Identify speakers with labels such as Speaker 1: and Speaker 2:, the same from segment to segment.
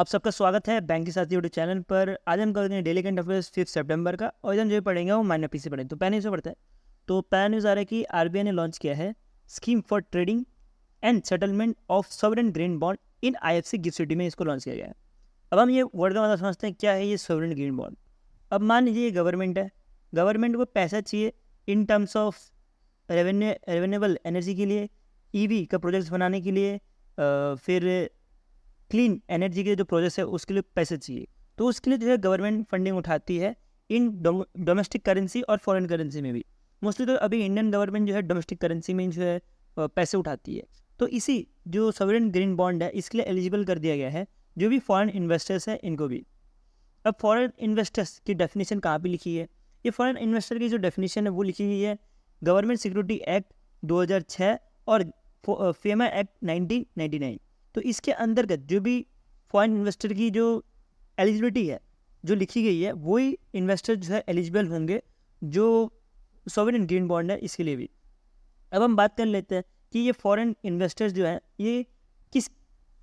Speaker 1: आप सबका स्वागत है बैंक के साथी यूट्यूब चैनल पर। आज हम करते हैं डेली करंट अफेयर्स 5 सितंबर का। और हम जो पढ़ेंगे वो माइनर पीसी पढ़ेंगे। तो पहले न्यूज़ पढ़ते हैं। तो पहला न्यूज़ आ रहा है कि आरबीआई ने लॉन्च किया है scheme for trading and settlement of sovereign green bond in IFC gift city में इसको लॉन्च किया गया है। अब हम ये वर्ड का मतलब समझते हैं क्या है ये सॉवरेन ग्रीन बॉन्ड। अब मान लीजिए ये गवर्नमेंट है, गवर्नमेंट को पैसा चाहिए इन टर्म्स ऑफ रेवेन्यूएबल एनर्जी के लिए, ईवी का प्रोजेक्ट्स बनाने के लिए, फिर क्लीन एनर्जी के जो प्रोजेक्ट्स है उसके लिए पैसे चाहिए। तो उसके लिए जो है गवर्नमेंट फंडिंग उठाती है इन डोमेस्टिक करेंसी और फॉरेन करेंसी में भी। मोस्टली तो अभी इंडियन गवर्नमेंट जो है डोमेस्टिक करेंसी में जो है पैसे उठाती है। तो इसी जो सॉवरेन ग्रीन बॉन्ड है इसके लिए एलिजिबल कर दिया गया है जो भी फॉरेन इन्वेस्टर्स हैं इनको भी। अब फॉरेन इन्वेस्टर्स की डेफिनेशन कहाँ पे लिखी है? ये फॉरेन इन्वेस्टर की जो डेफिनेशन है वो लिखी हुई है गवर्नमेंट सिक्योरिटी एक्ट 2006 और फेमा एक्ट 1999। तो इसके अंतर्गत जो भी फॉरेन इन्वेस्टर की जो एलिजिबिलिटी है जो लिखी गई है वही इन्वेस्टर जो है एलिजिबल होंगे जो सॉवरेन ग्रीन बॉन्ड है इसके लिए भी। अब हम बात कर लेते हैं कि ये फॉरेन इन्वेस्टर्स जो है ये किस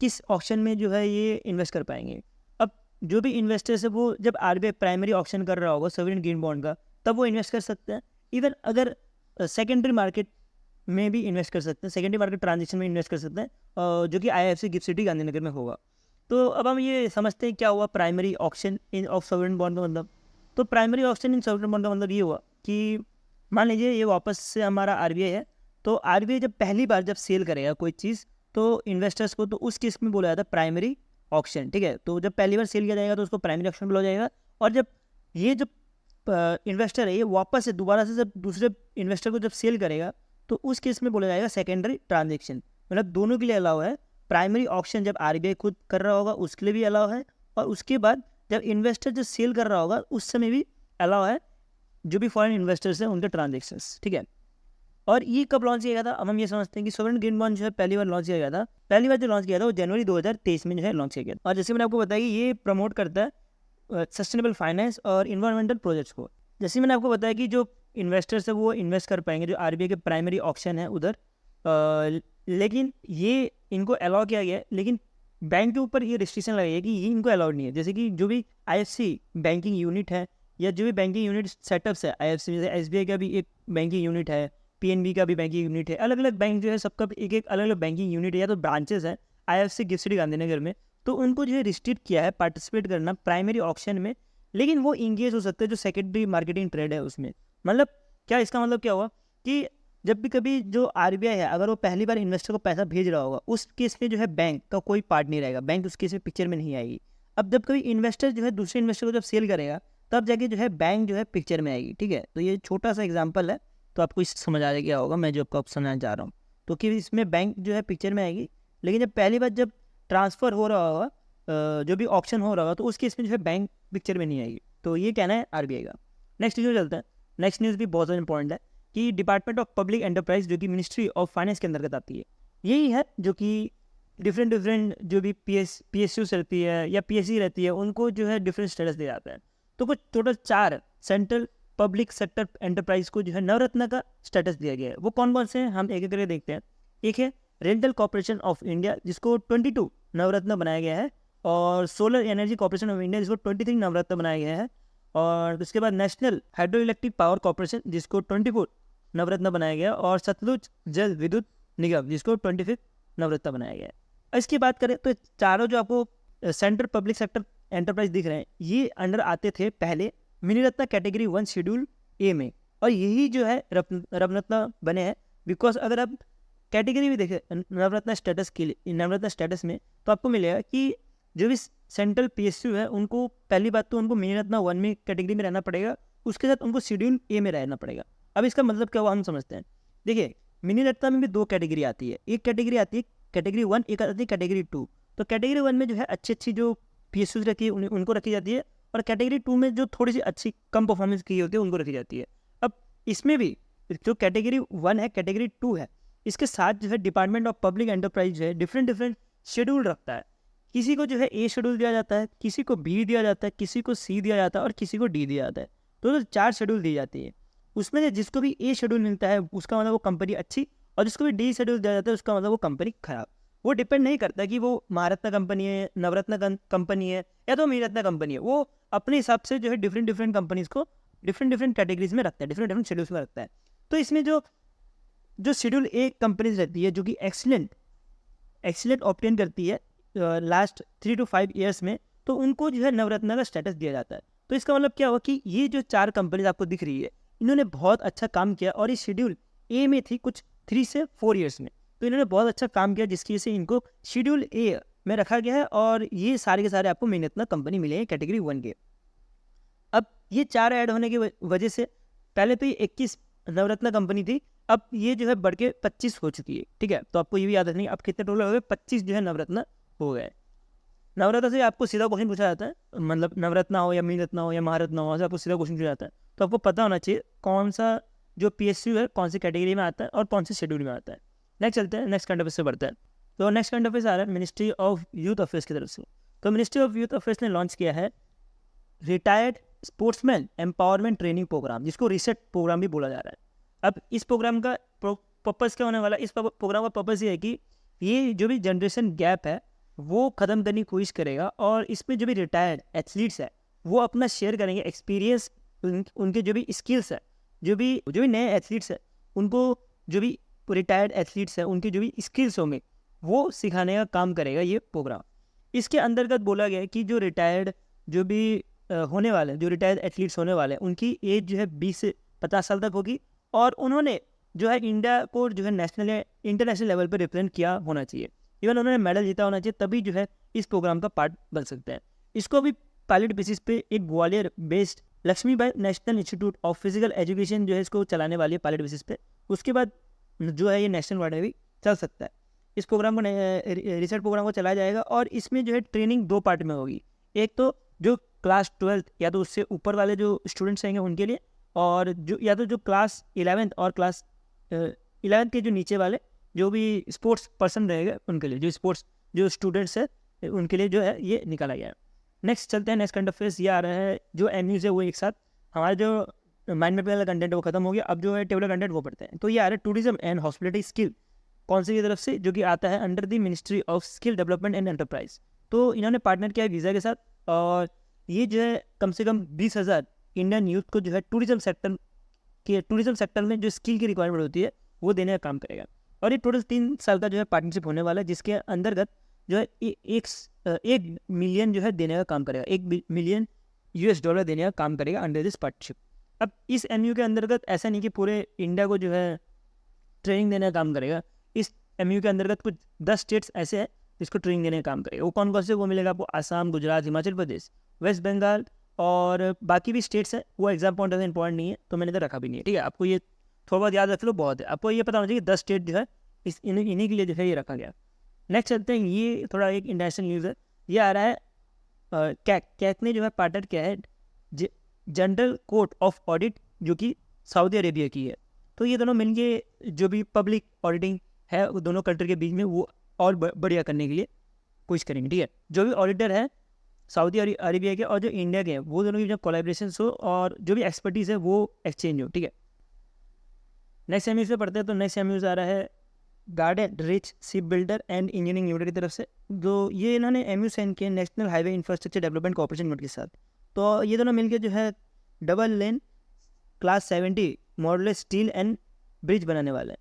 Speaker 1: किस ऑप्शन में जो है ये इन्वेस्ट कर पाएंगे। अब जो भी इन्वेस्टर्स है वो जब आरबीआई प्राइमरी ऑप्शन कर रहा होगा सॉवरेन ग्रीन बॉन्ड का तब वो इन्वेस्ट कर सकते हैं। इवन अगर सेकेंडरी मार्केट में भी इन्वेस्ट कर सकते हैं, सेकेंडरी मार्केट ट्रांजेक्शन में इन्वेस्ट कर सकते हैं जो कि आईएफसी गिफ्ट सिटी गांधीनगर में होगा। तो अब हम ये समझते हैं क्या हुआ primary option in of sovereign bond का मतलब। तो primary option in sovereign bond का मतलब ये हुआ कि मान लीजिए ये वापस से हमारा आरबीआई है। तो आरबीआई जब पहली बार जब सेल करेगा कोई चीज़ तो इन्वेस्टर्स को, तो उस केस में बोला जाता है प्राइमरी ऑप्शन। ठीक है, तो जब पहली बार सेल किया जाएगा तो उसको प्राइमरी ऑप्शन बोला जाएगा। और जब ये जब इन्वेस्टर है ये वापस से दोबारा से जब दूसरे इन्वेस्टर को जब सेल करेगा तो उस केस में बोला जाएगा सेकेंडरी ट्रांजेक्शन। मतलब दोनों के लिए अलाउ है। प्राइमरी ऑप्शन जब आरबीआई खुद कर रहा होगा उसके लिए भी अलाउ है, और उसके बाद जब इन्वेस्टर जो सेल कर रहा होगा उस समय भी अलाउ है जो भी फॉरेन इन्वेस्टर्स हैं उनके ट्रांजेक्शन्स। ठीक है, और ये कब लॉन्च किया गया था? अब हम ये समझते हैं कि सॉवरेन ग्रीन बॉन्ड जो है पहली बार लॉन्च किया गया था। पहली बार जो लॉन्च किया था वो जनवरी 2023 में जो है लॉन्च किया गया। और जैसे मैंने आपको बताया कि ये प्रमोट करता है सस्टेनेबल फाइनेंस और इन्वायरमेंटल प्रोजेक्ट्स को। जैसे मैंने आपको बताया कि जो इन्वेस्टर्स है वो इन्वेस्ट कर पाएंगे जो आरबीआई के प्राइमरी ऑप्शन है उधर। लेकिन ये इनको अलाउ किया गया है, लेकिन बैंक के ऊपर ये रिस्ट्रिक्शन लगाई है कि ये इनको अलाउड नहीं है। जैसे कि जो भी आईएफसी बैंकिंग यूनिट है या जो भी बैंकिंग यूनिट सेटअप्स है आईएफसी, जैसे एसबीआई का भी एक बैंकिंग यूनिट है, पीएनबी का भी बैंकिंग यूनिट है, अलग अलग बैंक जो है सबका एक एक अलग अलग बैंकिंग यूनिट है या तो ब्रांचेस है आईएफसी गिफ्ट सिटी गांधीनगर में। तो उनको जो है रिस्ट्रिक्ट किया है पार्टिसिपेट करना प्राइमरी ऑप्शन में, लेकिन वो इंगेज हो सकते हैं जो सेकेंडरी मार्केटिंग ट्रेड है उसमें। मतलब क्या इसका मतलब क्या हुआ कि जब भी कभी जो आरबीआई है अगर वो पहली बार इन्वेस्टर को पैसा भेज रहा होगा उस केस में जो है बैंक का कोई पार्ट नहीं रहेगा, बैंक उस केस में पिक्चर में नहीं आएगी। अब जब कभी इन्वेस्टर जो है दूसरे इन्वेस्टर को जब सेल करेगा तब जाके जो है बैंक जो है पिक्चर में आएगी। ठीक है, तो ये छोटा सा एग्जाम्पल है तो आपको इस समझ आ गया होगा मैं जो आपको समझाना चाह रहा हूँ। तो कि इसमें बैंक जो है पिक्चर में आएगी, लेकिन जब पहली बार जब ट्रांसफ़र हो रहा होगा जो भी ऑप्शन हो रहा होगा तो उस केस में जो है बैंक पिक्चर में नहीं आएगी। तो ये कहना है आरबीआई का। नेक्स्ट न्यूज़ चलता है। नेक्स्ट न्यूज़ भी बहुत ज़्यादा इंपॉर्टेंट है कि डिपार्टमेंट ऑफ पब्लिक एंटरप्राइज जो कि मिनिस्ट्री ऑफ फाइनेंस के अंतर्गत आती है, यही है जो कि डिफरेंट जो भी पीएसयूज रहती है या पीएससी रहती है उनको जो है डिफरेंट स्टेटस दिया जाता है। तो कुछ total 4 central public sector enterprise को जो है नवरत्न का स्टेटस दिया गया है। वो कौन कौन से हैं हम एक एक करके देखते हैं। एक है रेंटल कॉर्पोरेशन ऑफ इंडिया जिसको 22 नवरत्न बनाया गया है, और solar energy corporation of India जिसको 23 नवरत्न बनाया गया है, और उसके बाद national hydro electric power corporation जिसको 24 नवरत्न बनाया गया, और सतलुज जल विद्युत निगम जिसको 25 नवरत्न बनाया गया है। इसकी बात करें तो चारों जो आपको सेंट्रल पब्लिक सेक्टर एंटरप्राइज दिख रहे हैं ये अंडर आते थे पहले मिनीरत्न कैटेगरी 1 शेड्यूल ए में, और यही जो है रत्न बने हैं। बिकॉज अगर आप कैटेगरी भी देखें नवरत्न स्टेटस के लिए, नवरत्न स्टेटस में, तो आपको मिलेगा कि जो भी सेंट्रल पीएसयू है उनको पहली बात तो उनको मिनीरत्न 1 में कैटेगरी में रहना पड़ेगा, उसके साथ उनको शेड्यूल ए में रहना पड़ेगा। अब इसका मतलब क्या हुआ हम समझते हैं। देखिए मिनीरत्न में भी 2 कैटेगरी आती है, एक कैटेगरी आती है कैटेगरी 1, एक आती है कैटेगरी 2। तो कैटेगरी 1 में जो है अच्छी जो पीएसयूज रहती है उनको रखी जाती है, और कैटेगरी 2 में जो थोड़ी सी अच्छी कम परफॉर्मेंस की होती है उनको रखी जाती है। अब इसमें भी जो कैटेगरी 1 है कैटेगरी 2 है इसके साथ जो है डिपार्टमेंट ऑफ पब्लिक एंटरप्राइज जो है डिफरेंट शेड्यूल रखता है। किसी को जो है ए शेड्यूल दिया जाता है, किसी को बी दिया जाता है, किसी को सी दिया जाता है और किसी को डी दिया जाता है। तो 4 शेड्यूल दी जाती है। उसमें से जिसको भी ए शेड्यूल मिलता है उसका मतलब वो कंपनी अच्छी, और जिसको भी डी शेड्यूल दिया जाता है उसका मतलब वो कंपनी खराब। वो डिपेंड नहीं करता कि वो महारत्ना कंपनी है, नवरत्न कंपनी है या तो मीरत्ना कंपनी है। वो अपने हिसाब से जो है डिफरेंट डिफरेंट कंपनीज को डिफरेंट डिफरेंट कैटेगरीज में रखता है, डिफरेंट डिफरेंट शेड्यूल्स में रखता है। तो इसमें जो जो शेड्यूल ए कंपनीज रहती है जो कि एक्सीलेंट ऑब्टेन करती है लास्ट 3 to 5 ईयर्स में, तो उनको जो है नवरत्ना का स्टेटस दिया जाता है। तो इसका मतलब क्या हुआ कि ये जो 4 कंपनीज आपको दिख रही है, इन्होंने बहुत अच्छा काम किया और ये शेड्यूल ए में थी कुछ 3 से 4 ईयर्स में। तो इन्होंने बहुत अच्छा काम किया जिसकी वजह से इनको शेड्यूल ए में रखा गया है और ये सारे के सारे आपको मीरत्ना कंपनी मिले हैं कैटेगरी 1 के। अब ये 4 ऐड होने की वजह से पहले तो ये 21 नवरत्ना कंपनी थी, अब ये जो है बढ़ के 25 हो चुकी है। ठीक है, तो आपको ये भी याद रखनी है अब कितने टोटल हो गए, 25 जो है नवरत्ना हो गए। नवरत्ना से आपको सीधा क्वेश्चन पूछा जाता है, मतलब नवरत्ना हो या मीरत्ना हो या महारत्ना हो, आपको सीधा क्वेश्चन पूछा जाता है। तो आपको पता होना चाहिए कौन सा जो PSU है कौन सी कैटेगरी में आता है और कौन से शेड्यूल में आता है। नेक्स्ट चलते हैं, नेक्स्ट करंट अफेयर्स से बढ़ते हैं। तो नेक्स्ट करंट अफेयर्स आ रहा है मिनिस्ट्री ऑफ यूथ अफेयर्स की तरफ से। तो मिनिस्ट्री ऑफ यूथ अफेयर्स ने लॉन्च किया है retired sportsman empowerment training programme, जिसको रिसेट प्रोग्राम भी बोला जा रहा है। अब इस प्रोग्राम का पर्पज़ क्या होने वाला है, इस प्रोग्राम का पर्पज़ ये है कि ये जो भी जनरेशन गैप है वो ख़त्म करने की कोशिश करेगा और इसमें जो भी रिटायर्ड एथलीट्स है वो अपना शेयर करेंगे एक्सपीरियंस, उनके जो भी स्किल्स है, जो भी नए एथलीट्स है उनको, जो भी रिटायर्ड एथलीट्स है उनके जो भी स्किल्स होंगे वो सिखाने का काम करेगा ये प्रोग्राम। इसके अंतर्गत बोला गया है कि जो रिटायर्ड जो भी होने वाले जो रिटायर्ड एथलीट्स होने वाले हैं उनकी एज जो है 20 से 50 साल तक होगी और उन्होंने जो है इंडिया को जो है नेशनल या इंटरनेशनल लेवल पर रिप्रेजेंट किया होना चाहिए, इवन उन्होंने मेडल जीता होना चाहिए, तभी जो है इस प्रोग्राम का पार्ट बन सकते हैं। इसको भी पायलट बेसिस पे एक Gwalior based Lakshmibai national institute of physical education जो है इसको चलाने वाली है पायलट बेसिस पे। उसके बाद जो है ये नेशनल वाइड में भी चल सकता है। इस प्रोग्राम को रिसर्च प्रोग्राम को चलाया जाएगा और इसमें जो है ट्रेनिंग 2 पार्ट में होगी। एक तो जो क्लास 12 या तो उससे ऊपर वाले जो स्टूडेंट्स रहेंगे उनके लिए, और जो या तो जो क्लास 11 और क्लास 11 के जो नीचे वाले जो भी स्पोर्ट्स पर्सन रहेगा उनके लिए, जो स्टूडेंट्स है उनके लिए जो है ये निकाला गया है। नेक्स्ट चलते हैं, नेक्स्ट करंट अफेयर्स ये आ रहा है जो MUs है वो एक साथ हमारा जो माइंड मैप वाला कंटेंट वो खत्म हो गया, अब जो है टेबल कंटेंट वो पढ़ते हैं। तो ये आ रहा है टूरिज्म एंड हॉस्पिटलिटी स्किल, कौन सी की तरफ से, जो कि आता है under the ministry of skill development and enterprise. तो इन्होंने पार्टनर किया है वीज़ा के साथ और ये जो है कम से कम 20,000 इंडियन यूथ को जो है टूरिज्म सेक्टर में जो स्किल की रिक्वायरमेंट होती है वो देने का काम करेगा। और ये टोटल 3 साल का जो है पार्टनरशिप होने वाला है, जिसके अंतर्गत जो है 1 मिलियन जो है देने का काम करेगा, $1 मिलियन देने का काम करेगा अंडर दिस पार्टनरशिप। अब इस MU के अंतर्गत ऐसा नहीं कि पूरे इंडिया को जो है ट्रेनिंग देने का काम करेगा, इस MU के अंतर्गत कुछ 10 स्टेट्स ऐसे हैं जिसको ट्रेनिंग देने का काम करेगा। वो कौन कौन से, वो मिलेगा आपको आसाम, गुजरात, हिमाचल प्रदेश, वेस्ट बंगाल और बाकी भी स्टेट्स हैं। वो एग्जाम पॉइंट ऑफ इंपॉर्टेंट नहीं है तो मैंने तो रखा भी नहीं है, ठीक है। आपको ये थोड़ा बहुत याद रख लो, बहुत है। आपको ये पता होना चाहिए कि 10 स्टेट जो है इन्हीं के लिए जो है ये रखा गया। नेक्स्ट चलते हैं, ये थोड़ा एक इंटरनेशनल न्यूज़ है, ये आ रहा है कैक ने जो है पार्टनर किया है जनरल कोर्ट ऑफ ऑडिट जो कि सऊदी अरेबिया की है। तो ये दोनों मिलके जो भी पब्लिक ऑडिटिंग है वो दोनों कंट्री के बीच में वो और बढ़िया करने के लिए कोशिश करेंगे, ठीक है। जो भी ऑडिटर है सऊदी अरेबिया के और जो इंडिया के हैं वो दोनों की जब कोलैबोरेशन हो और जो भी एक्सपर्टीज़ है वो एक्सचेंज हो, ठीक है। नेक्स्ट MU से पढ़ते हैं, तो नेक्स्ट MU आ रहा है garden rich ship builder and engineering limited की तरफ से। जो ये इन्होंने MU साइन किए national highway infrastructure development corporation limited के साथ। तो ये दोनों मिलकर जो है double lane class 70 model steel and bridge बनाने वाले हैं।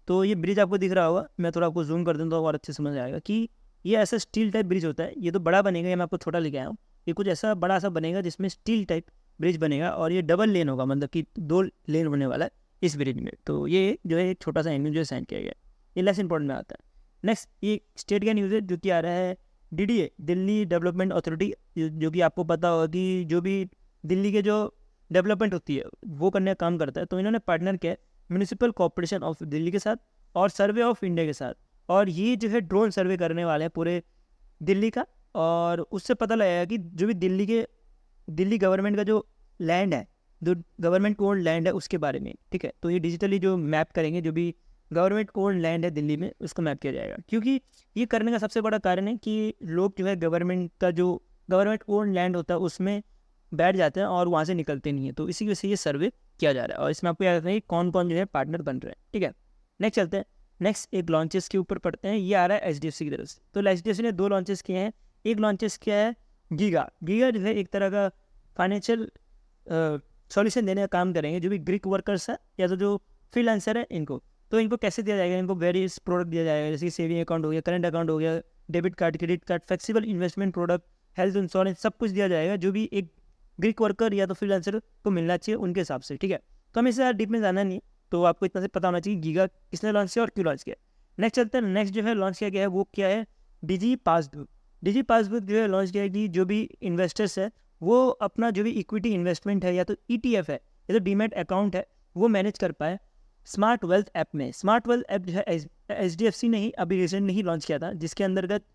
Speaker 1: तो ये ब्रिज आपको दिख रहा होगा, मैं थोड़ा आपको जूम कर दूँ तो और अच्छे समझ आएगा कि ये ऐसा स्टील टाइप ब्रिज होता है। ये तो बड़ा बनेगा, ये मैं आपको छोटा लेके आया हूँ। ये कुछ ऐसा बड़ा सा बनेगा जिसमें स्टील टाइप ब्रिज बनेगा और ये डबल लेन होगा, मतलब कि 2 लेन होने वाला है इस ब्रिज में। तो ये जो है एक छोटा सा MU जो है साइन किया गया, ये लेस इंपॉर्टेंट में आता है। नेक्स्ट ये स्टेट का न्यूज़ है जो कि आ रहा है DDA दिल्ली डेवलपमेंट अथॉरिटी, जो कि आपको पता होगा कि जो भी दिल्ली के जो डेवलपमेंट होती है वो करने का काम करता है। तो इन्होंने पार्टनर किया म्यूनिसिपल कॉर्पोरेशन ऑफ दिल्ली के साथ और सर्वे ऑफ इंडिया के साथ, और ये जो है ड्रोन सर्वे करने वाले हैं पूरे दिल्ली का। और उससे पता लगेगा कि जो भी दिल्ली गवर्नमेंट का जो लैंड है, जो गवर्नमेंट ओन लैंड है उसके बारे में, ठीक है। तो ये डिजिटली जो मैप करेंगे जो भी गवर्नमेंट ओन लैंड है दिल्ली में उसको मैप किया जाएगा, क्योंकि ये करने का सबसे बड़ा कारण है कि लोग जो है गवर्नमेंट ओन लैंड होता है उसमें बैठ जाते हैं और वहाँ से निकलते नहीं है। तो इसी वजह से ये सर्वे किया जा रहा है और इसमें आपको याद रखना है कौन कौन जो है पार्टनर बन रहे हैं, ठीक है। नेक्स्ट चलते हैं, नेक्स्ट एक लॉन्चेस के ऊपर पढ़ते हैं, ये आ रहा है HDFC की तरफ से। तो HDFC ने 2 लॉन्चेस किए हैं। एक लॉन्चेस किया है गीगा। गीगा जो है एक तरह का फाइनेंशियल सॉल्यूशन देने का काम करेंगे जो भी ग्रीक वर्कर्स है या तो जो फ्रीलांसर है इनको। तो इनको कैसे दिया जाएगा, इनको वेरियस प्रोडक्ट दिया जाएगा, जैसे कि सेविंग अकाउंट हो गया, करंट अकाउंट हो गया, debit card, credit card, flexible investment product, health insurance, सब कुछ दिया जाएगा जो भी एक ग्रीक वर्कर या तो फ्रीलांसर को मिलना चाहिए उनके हिसाब से, ठीक है। तो हमें इससे डीप में जाना नहीं, तो आपको इतना से पता होना चाहिए गीगा किसने लॉन्च किया और क्यों लॉन्च किया। नेक्स्ट चलते हैं, नेक्स्ट जो है लॉन्च किया गया है वो क्या है, डिजी पासबुक। डिजी पासबुक जो है लॉन्च किया कि जो भी इन्वेस्टर्स है वो अपना जो भी इक्विटी इन्वेस्टमेंट है या तो ETF है या तो डीमैट अकाउंट है वो मैनेज कर पाए स्मार्ट वेल्थ ऐप में। स्मार्ट वेल्थ ऐप जो है HDFC ने ही अभी रिसेंट नहीं लॉन्च किया था, जिसके अंतर्गत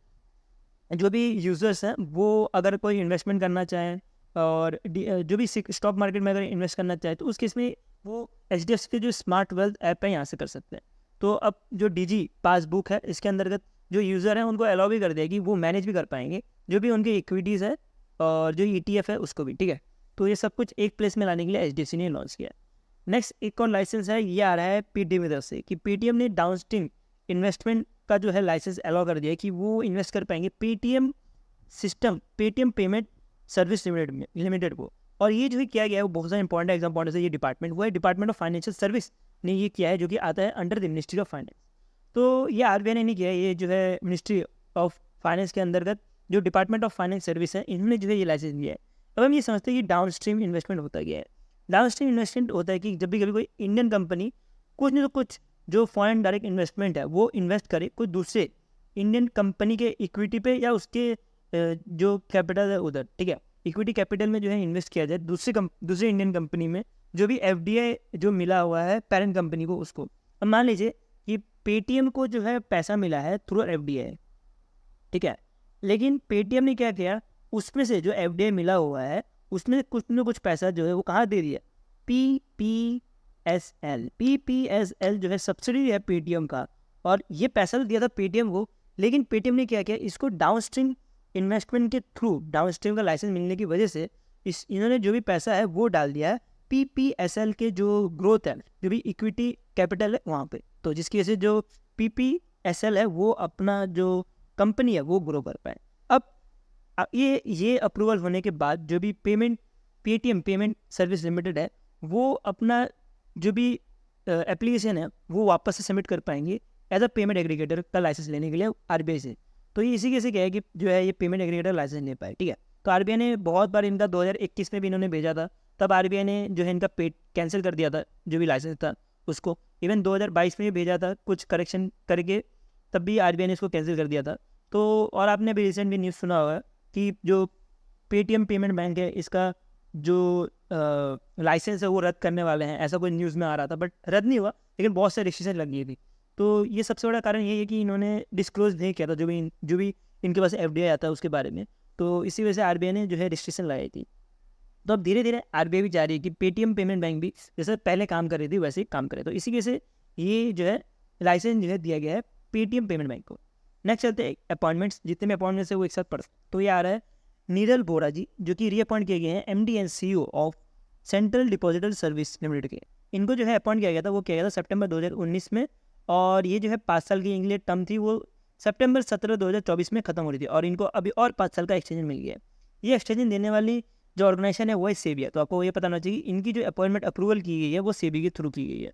Speaker 1: जो भी यूज़र्स हैं वो अगर कोई इन्वेस्टमेंट करना चाहें और जो भी स्टॉक मार्केट में अगर इन्वेस्ट करना चाहे तो उस केस में वो HDFC के जो स्मार्ट वेल्थ ऐप है यहाँ से कर सकते हैं। तो अब जो डिजी पासबुक है इसके अंतर्गत जो यूज़र हैं उनको अलाउ भी कर दिया कि वो मैनेज भी कर पाएंगे जो भी उनकी इक्विटीज़ है और जो ETF है उसको भी, ठीक है। तो ये सब कुछ एक प्लेस में लाने के लिए HDFC ने लॉन्च किया है। नेक्स्ट एक और लाइसेंस है, ये आ रहा है पेटीएम की तरफ से कि पेटीएम ने डाउनस्ट्रीम इन्वेस्टमेंट का जो है लाइसेंस अलाउ कर दिया है कि वो इन्वेस्ट कर पाएंगे Paytm system, Paytm payment service limited को। और ये जो है किया गया है वो बहुत ज़्यादा इंपॉर्टेंट एग्जाम पॉइंट से, ये डिपार्टमेंट वो है डिपार्टमेंट ऑफ फाइनेंशियल सर्विस ने ये किया है जो कि आता है under the ministry of finance. तो ये RBI ने नहीं किया है, ये जो है मिनिस्ट्री ऑफ फाइनेंस के अंतर्गत जो डिपार्टमेंट ऑफ फाइनेंस सर्विस है इन्होंने जो है ये लाइसेंस दिया है। अब हम ये समझते हैं कि डाउन स्ट्रीम इन्वेस्टमेंट होता गया है। डाउन स्ट्रीम इन्वेस्टमेंट होता है कि जब भी कभी कोई इंडियन कंपनी कुछ नहीं तो कुछ जो फॉरेन डायरेक्ट इन्वेस्टमेंट है वो इन्वेस्ट करे कोई दूसरे इंडियन कंपनी के इक्विटी पे या उसके जो कैपिटल है उधर, ठीक है। इक्विटी कैपिटल में जो है इन्वेस्ट किया जाए दूसरे इंडियन कंपनी में जो भी FDI जो मिला हुआ है पेरेंट कंपनी को उसको। अब मान लीजिए कि पेटीएम को जो है पैसा मिला है थ्रू FDI, ठीक है, लेकिन पेटीएम ने क्या किया, उसमें से जो FDI मिला हुआ है उसमें कुछ न कुछ पैसा जो है वो कहाँ दे दिया, PPSL जो है सब्सिडी है पेटीएम का, और ये पैसा तो दिया था पेटीएम को, लेकिन पेटीएम ने क्या किया, इसको डाउनस्ट्रीम इन्वेस्टमेंट के थ्रू डाउनस्ट्रीम का लाइसेंस मिलने की वजह से इन्होंने जो भी पैसा है वो डाल दिया है PPSL के जो ग्रोथ है, जो भी इक्विटी कैपिटल है वहाँ पे। तो जिसकी वजह से जो PPSL है वो अपना जो कंपनी है वो ग्रो कर पाए। अब ये अप्रूवल होने के बाद जो भी पेटीएम पेमेंट सर्विस लिमिटेड है वो अपना जो भी एप्लीकेशन है वो वापस से सबमिट कर पाएंगे एज अ पेमेंट एग्रीगेटर का लाइसेंस लेने के लिए RBI से। तो ये इसी कैसे क्या है कि जो है ये पेमेंट एग्रीगेटर लाइसेंस ले पाए, ठीक है। तो RBI ने बहुत बार इनका 2021 में भी इन्होंने भेजा था, तब RBI ने जो है इनका कैंसिल कर दिया था जो भी लाइसेंस था उसको। इवन 2022 में भी भेजा था कुछ करेक्शन करके, तब भी RBI ने इसको कैंसिल कर दिया था। तो और आपने अभी रिसेंट भी न्यूज़ सुना होगा कि जो पेटीएम पेमेंट बैंक है इसका जो लाइसेंस है वो रद्द करने वाले हैं, ऐसा कोई न्यूज़ में आ रहा था, बट रद्द नहीं हुआ, लेकिन बहुत सारी रिस्ट्रिक्शन लग गई थी। तो ये सबसे बड़ा कारण ये है कि इन्होंने डिस्क्लोज नहीं किया था जो भी इनके पास FDI आता है उसके बारे में, तो इसी वजह से RBI ने जो है रिस्ट्रिक्शन लगाई थी। तो अब धीरे धीरे RBI भी चाह रही है कि पेटीएम पेमेंट बैंक भी जैसे पहले काम कर रही थी वैसे ही काम करे, तो इसी वजह से ये जो है लाइसेंस जो है दिया गया है पेटीएम पेमेंट बैंक को। नेक्स्ट चलते हैं अपॉइंटमेंट्स, जितने भी अपॉइंटमेंट्स है वो एक साथ पढ़, तो ये आ रहा है नीरल बोरा जी जो कि रीअपॉइंट किए गए हैं MD and CEO of central depository service limited के। इनको जो है अपॉइंट किया गया था, वो किया गया था सितंबर 2019 में, और ये जो है 5 साल की इनके लिए टर्म थी, वो सितंबर 17 2024 में खत्म हो रही थी, और इनको अभी और 5 साल का एक्सटेंशन मिल गया है। ये एक्सटेंशन देने वाली जो ऑर्गेनाइजेशन है वो है सेबी। तो आपको ये पता होना चाहिए इनकी जो अपॉइंटमेंट अप्रूवल की गई है वो सेबी के थ्रू की गई है।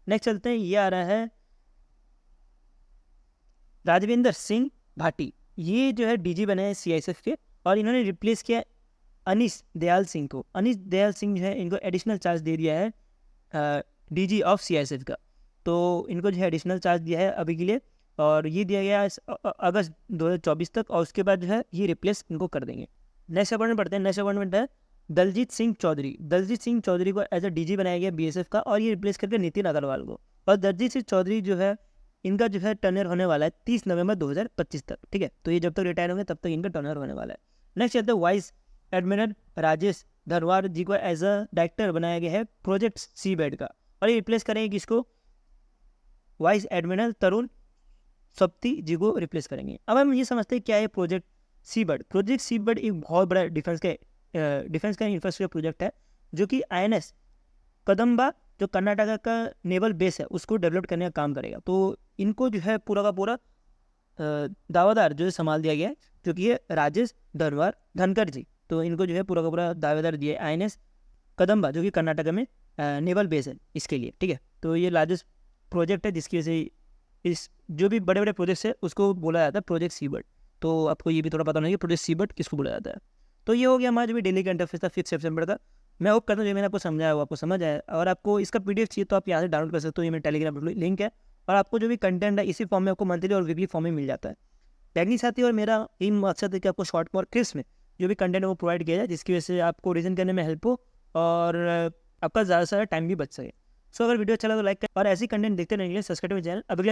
Speaker 1: नेक्स्ट चलते हैं, ये आ रहा है राजविंदर सिंह भाटी, ये जो है DG बने हैं CISF के, और इन्होंने रिप्लेस किया अनीस दयाल सिंह को। अनीस दयाल सिंह जो है इनको एडिशनल चार्ज दे दिया है DG ऑफ CISF का, तो इनको जो है एडिशनल चार्ज दिया है अभी के लिए, और ये दिया गया अगस्त 2024 तक, और उसके बाद जो है ये रिप्लेस इनको कर देंगे। नेक्स्ट अपॉइंटमेंट पढ़ते हैं। नेक्स्ट अपॉइंटमेंट है दलजीत सिंह चौधरी। दलजीत सिंह चौधरी को एज अ DG बनाया गया BSF का, और ये रिप्लेस करके नितिन अग्रवाल को। और दलजीत सिंह चौधरी जो है इनका जो है टर्नर होने वाला है 30 नवंबर 2025 तक, ठीक है। तो ये जब तक रिटायर होंगे तब तक इनका टर्नर होने वाला है। नेक्स्ट चलते हैं वाइस एडमिरल राजेश धरवार जी को एज अ डायरेक्टर बनाया गया है प्रोजेक्ट सीबेड का, और ये रिप्लेस करेंगे किसको, वाइस एडमिरल तरुण सप्ती जी को रिप्लेस करेंगे। अब हम ये समझते हैं क्या है प्रोजेक्ट सीबेड। प्रोजेक्ट सीबेड एक बहुत बड़ा डिफेंस का इंफ्रास्ट्रक्चर प्रोजेक्ट है जो कि INS कदम्बा जो कर्नाटका का नेवल बेस है उसको डेवलप करने का काम करेगा। तो इनको जो है पूरा का पूरा दावेदार जो है संभाल दिया गया है, जो कि है राजेश धनखड़ जी। तो इनको जो है पूरा का पूरा दावेदार दिया है INS कदम्बा, जो कि कर्नाटका में नेवल बेस है इसके लिए, ठीक है। तो ये लार्जेस्ट प्रोजेक्ट है जिसकी वजह से इस जो भी बड़े बड़े प्रोजेक्ट्स है उसको बोला जाता है प्रोजेक्ट सीबर्ड। तो आपको ये भी थोड़ा पता होना है कि प्रोजेक्ट सीबर्ड किसको बोला जाता है। तो ये हो गया हमारा जो भी डेली करंट अफेयर्स था 5 सितंबर का। मैं होप करता हूँ जो मैंने आपको समझाया वो आपको समझ आया। और आपको इसका PDF चाहिए तो आप यहाँ से डाउनलोड कर सकते हो, ये मेरे टेलीग्राम लिंक है। और आपको जो भी कंटेंट है इसी फॉर्म में आपको मंथली और वीकली फॉर्म में मिल जाता है। टेक्निक साथी और मेरा यही मकसद है कि आपको शॉर्ट और क्लिप्स में जो भी कंटेंट है वो प्रोवाइड किया जाए, जिसकी वजह से आपको रीजन करने में हेल्प हो और आपका ज़्यादा से ज़्यादा टाइम भी बच सके। सो अगर वीडियो अच्छा लगा तो लाइक करें और ऐसी कंटेंट देखते रहने के लिए सब्सक्राइब चैनल। अब अगले